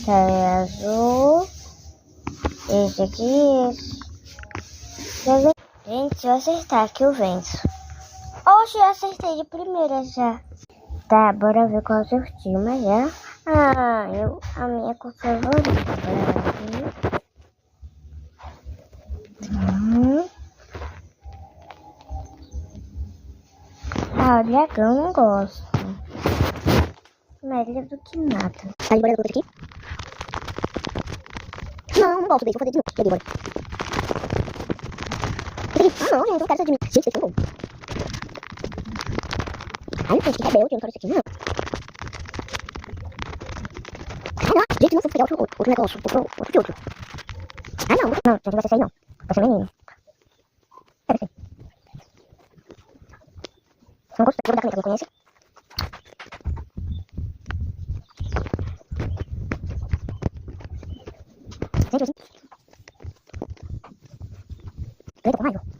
é azul. Esse aqui, esse. Gente, se eu acertar aqui, eu venço. Oxe, eu acertei de primeira já. Tá, bora ver qual eu acertei, mas já. A minha cor favorita. Bora ver. O dragão não gosto. Melhor do que nada. Aí, bora ver aqui. Não gosto desse, vou fazer de novo. Peguei, bora. Não, gente, eu quero ser de mim. Gente, esse é bom. Gente, que rebelde, eu não quero esse aqui, não. Não, gente, não, vou pegar outro negócio, outro de outro. Não, gente, vai ser isso aí, não. Vai ser menino. Deve ser. Não gostei, vou dar caneta, alguém conhece? Gente, assim. Caneta com raio.